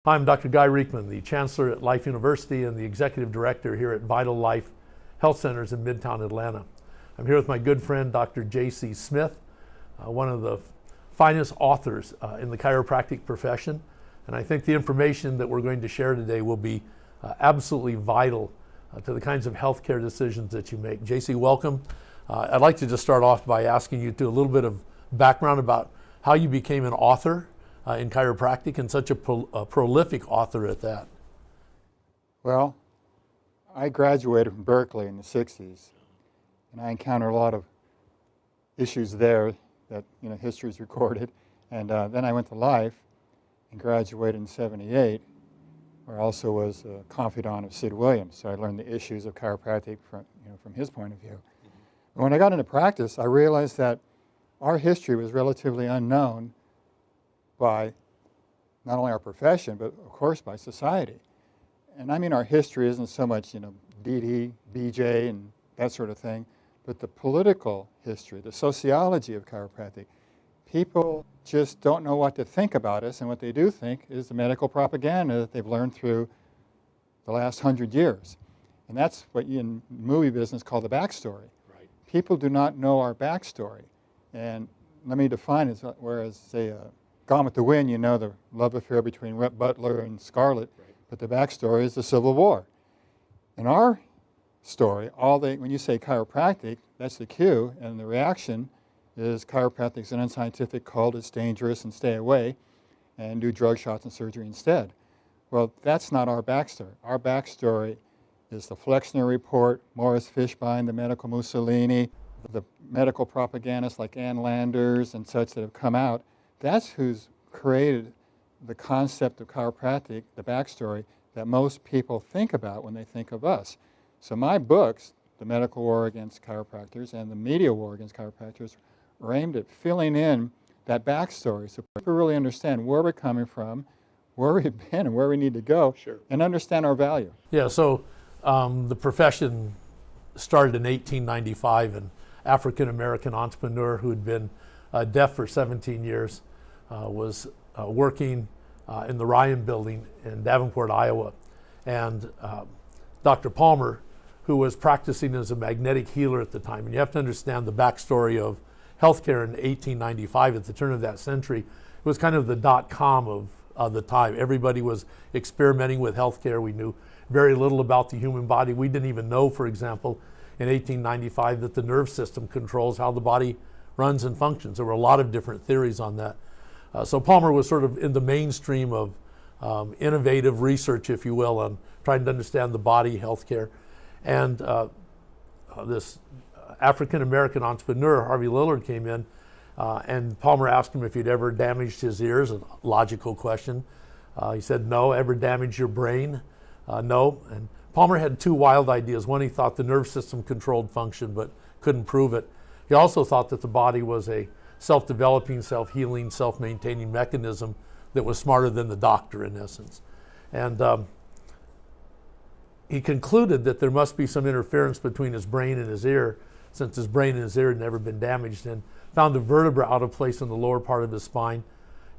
I'm Dr. Guy Reekman, the Chancellor at Life University and the Executive Director here at Vital Life Health Centers in Midtown Atlanta. I'm here with my good friend, Dr. J.C. Smith, one of the finest authors in the chiropractic profession. And I think the information that we're going to share today will be absolutely vital to the kinds of healthcare decisions that you make. J.C., welcome. I'd like to just start off by asking you to do a little bit of background about how you became an author in chiropractic and such a prolific author at that. Well, I graduated from Berkeley in the 60s, and I encountered a lot of issues there that history's recorded. And then I went to Life and graduated in '78, where I also was a confidant of Sid Williams. So I learned the issues of chiropractic from his point of view. But when I got into practice, I realized that our history was relatively unknown by not only our profession, but of course by society. And I mean our history isn't so much, DD, BJ, and that sort of thing, but the political history, the sociology of chiropractic. People just don't know what to think about us, and what they do think is the medical propaganda that they've learned through the last 100 years. And that's what you in the movie business call the backstory. Right. People do not know our backstory. And let me define it, whereas, say, Gone with the Wind, the love affair between Rhett Butler and Scarlett, right. But the backstory is the Civil War. In our story, when you say chiropractic, that's the cue, and the reaction is chiropractic's an unscientific cult, it's dangerous, and stay away, and do drug shots and surgery instead. Well, that's not our backstory. Our backstory is the Flexner Report, Morris Fishbein, the medical Mussolini, the medical propagandists like Ann Landers and such that have come out. That's who's created the concept of chiropractic, the backstory, that most people think about when they think of us. So my books, The Medical War Against Chiropractors and The Media War Against Chiropractors, are aimed at filling in that backstory so people really understand where we're coming from, where we've been, and where we need to go, Sure. And understand our value. Yeah, so the profession started in 1895. An African-American entrepreneur who had been deaf for 17 years was working in the Ryan building in Davenport, Iowa. And Dr. Palmer, who was practicing as a magnetic healer at the time, and you have to understand the backstory of healthcare in 1895 at the turn of that century. It was kind of the .com of the time. Everybody was experimenting with healthcare. We knew very little about the human body. We didn't even know, for example, in 1895 that the nerve system controls how the body runs and functions. There were a lot of different theories on that. So Palmer was sort of in the mainstream of innovative research, if you will, on trying to understand the body, healthcare. And this African-American entrepreneur, Harvey Lillard, came in and Palmer asked him if he'd ever damaged his ears, a logical question. He said, no. Ever damaged your brain? No. And Palmer had two wild ideas. One, he thought the nerve system controlled function, but couldn't prove it. He also thought that the body was a self-developing, self-healing, self-maintaining mechanism that was smarter than the doctor, in essence. And he concluded that there must be some interference between his brain and his ear, since his brain and his ear had never been damaged, and found a vertebra out of place in the lower part of his spine,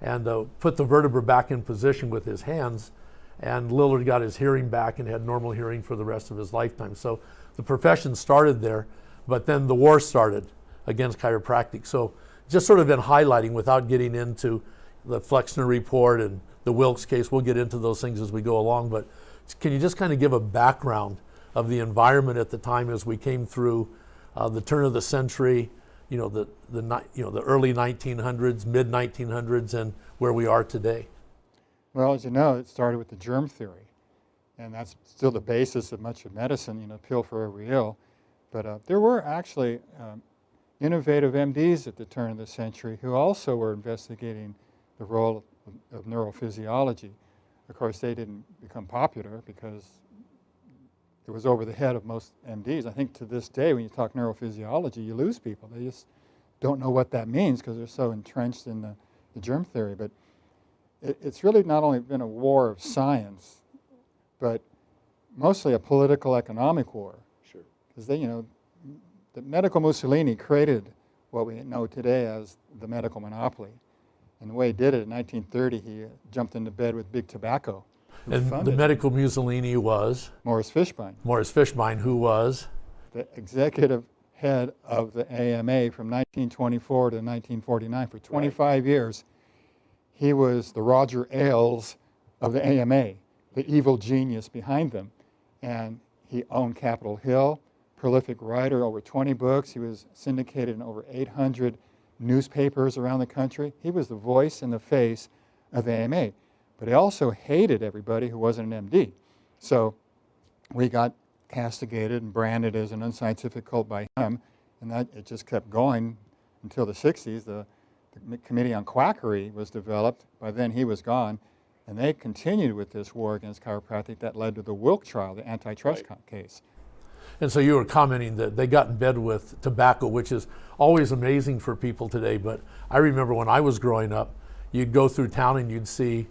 and put the vertebra back in position with his hands, and Lillard got his hearing back and had normal hearing for the rest of his lifetime. So the profession started there, but then the war started against chiropractic. So just sort of been highlighting, without getting into the Flexner Report and the Wilkes case. We'll get into those things as we go along, but can you just kind of give a background of the environment at the time as we came through the turn of the century, the early 1900s, mid 1900s, and where we are today? Well, as you know, it started with the germ theory, and that's still the basis of much of medicine, pill for every ill. But there were actually innovative MDs at the turn of the century who also were investigating the role of neurophysiology. Of course, they didn't become popular because it was over the head of most MDs. I think to this day, when you talk neurophysiology, you lose people. They just don't know what that means because they're so entrenched in the germ theory. But it's really not only been a war of science, but mostly a political economic war. Sure. Because the medical Mussolini created what we know today as the medical monopoly. And the way he did it in 1930, he jumped into bed with Big Tobacco. And the medical Mussolini was? Morris Fishbein. Morris Fishbein, who was? The executive head of the AMA from 1924 to 1949. For 25 years, he was the Roger Ailes of the AMA, the evil genius behind them. And he owned Capitol Hill, prolific writer, over 20 books. He was syndicated in over 800 newspapers around the country. He was the voice and the face of the AMA. But he also hated everybody who wasn't an MD. So we got castigated and branded as an unscientific cult by him, and that it just kept going until the 60s. The Committee on Quackery was developed. By then he was gone, and they continued with this war against chiropractic that led to the Wilk trial, the antitrust case. And so you were commenting that they got in bed with tobacco, which is always amazing for people today. But I remember when I was growing up, you'd go through town and you'd see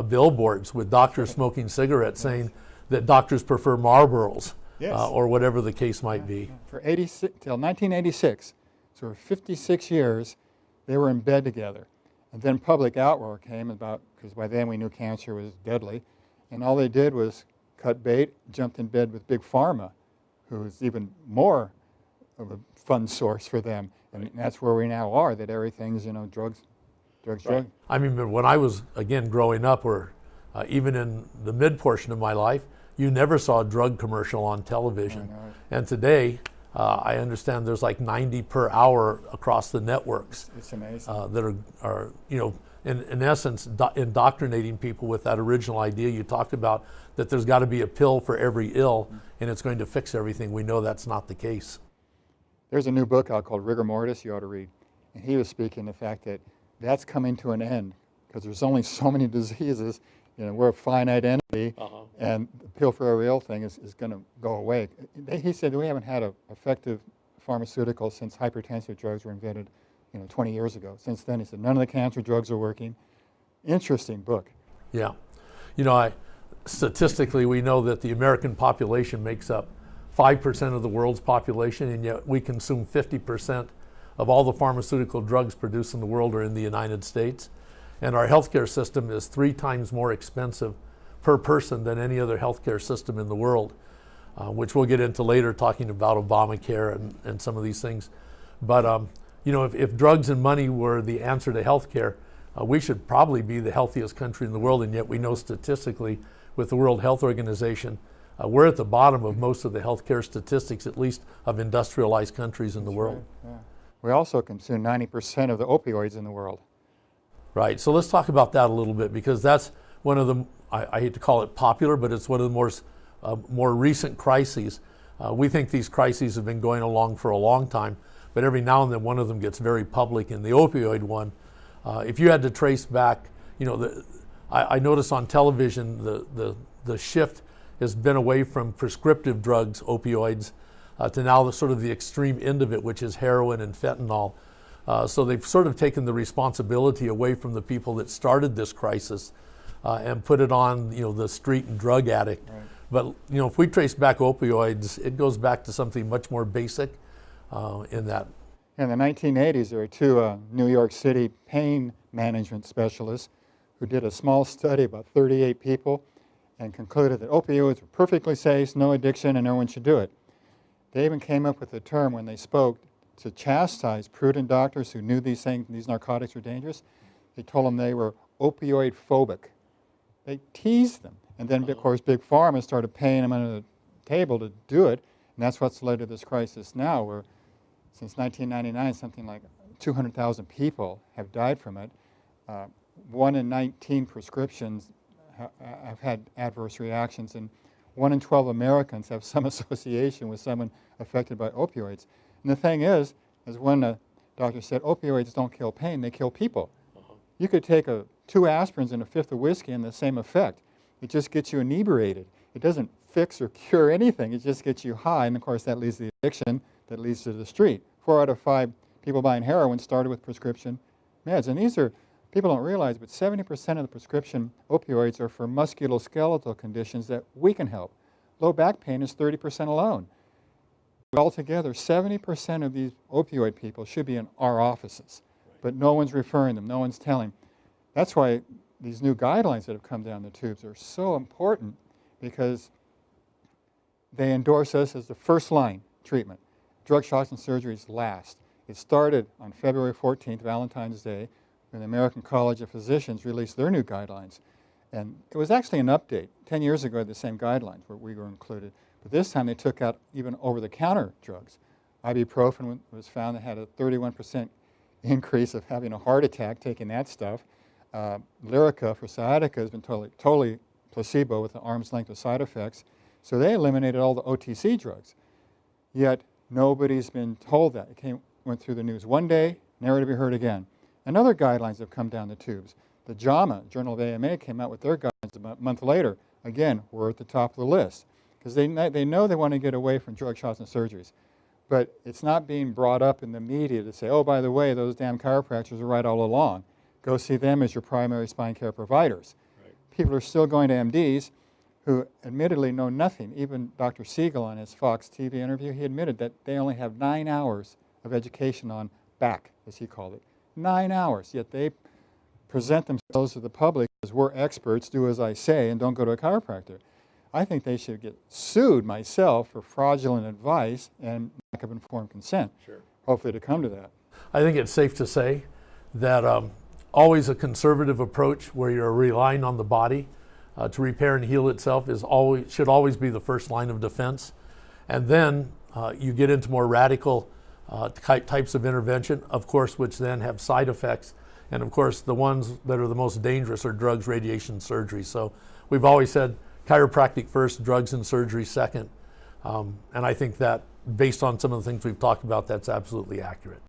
billboards with doctors smoking cigarettes saying that doctors prefer Marlboros or whatever the case might be. For 86 till 1986, so for 56 years, they were in bed together. And then public outroar came about, because by then we knew cancer was deadly, and all they did was cut bait, jumped in bed with Big Pharma, who is even more of a fund source for them. And that's where we now are, that everything's, drugs. I remember when I was, again, growing up, or even in the mid portion of my life, you never saw a drug commercial on television. And today, I understand there's like 90 per hour across the networks. It's amazing. That are in essence, indoctrinating people with that original idea you talked about, that there's got to be a pill for every ill, and it's going to fix everything. We know that's not the case. There's a new book out called Rigor Mortis you ought to read. And he was speaking the fact that that's coming to an end, because there's only so many diseases. We're a finite entity, and the pill for every ill thing is going to go away. He said we haven't had an effective pharmaceutical since hypertensive drugs were invented 20 years ago. Since then, he said, none of the cancer drugs are working. Interesting book. Yeah. Statistically, we know that the American population makes up 5% of the world's population, and yet we consume 50% of all the pharmaceutical drugs produced in the world are in the United States. And our healthcare system is 3 times more expensive per person than any other healthcare system in the world, which we'll get into later, talking about Obamacare and some of these things. But if drugs and money were the answer to healthcare, we should probably be the healthiest country in the world, and yet we know statistically with the World Health Organization, we're at the bottom of most of the healthcare statistics, at least of industrialized countries in the world. Right. Yeah. We also consume 90% of the opioids in the world. Right, so let's talk about that a little bit, because that's one of the, I hate to call it popular, but it's one of the more recent crises. We think these crises have been going along for a long time, but every now and then one of them gets very public, and the opioid one, if you had to trace back, I notice on television the shift has been away from prescriptive drugs, opioids, to now the extreme end of it, which is heroin and fentanyl. So they've sort of taken the responsibility away from the people that started this crisis and put it on the street and drug addict. Right. But if we trace back opioids, it goes back to something much more basic in that. In the 1980s, there were 2 New York City pain management specialists who did a small study, about 38 people, and concluded that opioids were perfectly safe, no addiction, and everyone should do it. They even came up with a term when they spoke to chastise prudent doctors who knew these narcotics were dangerous. They told them they were opioid phobic. They teased them. And then, of course, Big Pharma started paying them under the table to do it. And that's what's led to this crisis now, where since 1999, something like 200,000 people have died from it. 1 in 19 prescriptions have had adverse reactions, and 1 in 12 Americans have some association with someone affected by opioids. And the thing is, as one doctor said, opioids don't kill pain, they kill people. You could take 2 aspirins and a fifth of whiskey and the same effect. It just gets you inebriated. It doesn't fix or cure anything, it just gets you high, and of course that leads to the addiction that leads to the street. 4 out of 5 people buying heroin started with prescription meds, and these are, people don't realize, but 70% of the prescription opioids are for musculoskeletal conditions that we can help. Low back pain is 30% alone. Altogether, 70% of these opioid people should be in our offices, but no one's referring them, no one's telling. That's why these new guidelines that have come down the tubes are so important, because they endorse us as the first line treatment. Drug shots and surgeries last. It started on February 14th, Valentine's Day, when the American College of Physicians released their new guidelines. And it was actually an update. 10 years ago, the same guidelines where we were included. But this time they took out even over-the-counter drugs. Ibuprofen was found that had a 31% increase of having a heart attack taking that stuff. Lyrica for sciatica has been totally placebo with an arm's length of side effects. So they eliminated all the OTC drugs. Yet nobody's been told that. It went through the news one day, never to be heard again. And other guidelines have come down the tubes. The JAMA, Journal of AMA, came out with their guidelines about a month later. Again, we're at the top of the list, because they know they want to get away from drug shots and surgeries. But it's not being brought up in the media to say, oh, by the way, those damn chiropractors are right all along. Go see them as your primary spine care providers. Right. People are still going to MDs who admittedly know nothing. Even Dr. Siegel on his Fox TV interview, he admitted that they only have 9 hours of education on back, as he called it. 9 hours, yet they present themselves to the public as we're experts, do as I say, and don't go to a chiropractor. I think they should get sued myself for fraudulent advice and lack of informed consent. Sure. Hopefully to come to that. I think it's safe to say that always a conservative approach where you're relying on the body to repair and heal itself should always be the first line of defense. And then you get into more radical types of intervention, of course, which then have side effects. And of course, the ones that are the most dangerous are drugs, radiation, surgery. So we've always said chiropractic first, drugs and surgery second. And I think that based on some of the things we've talked about, that's absolutely accurate.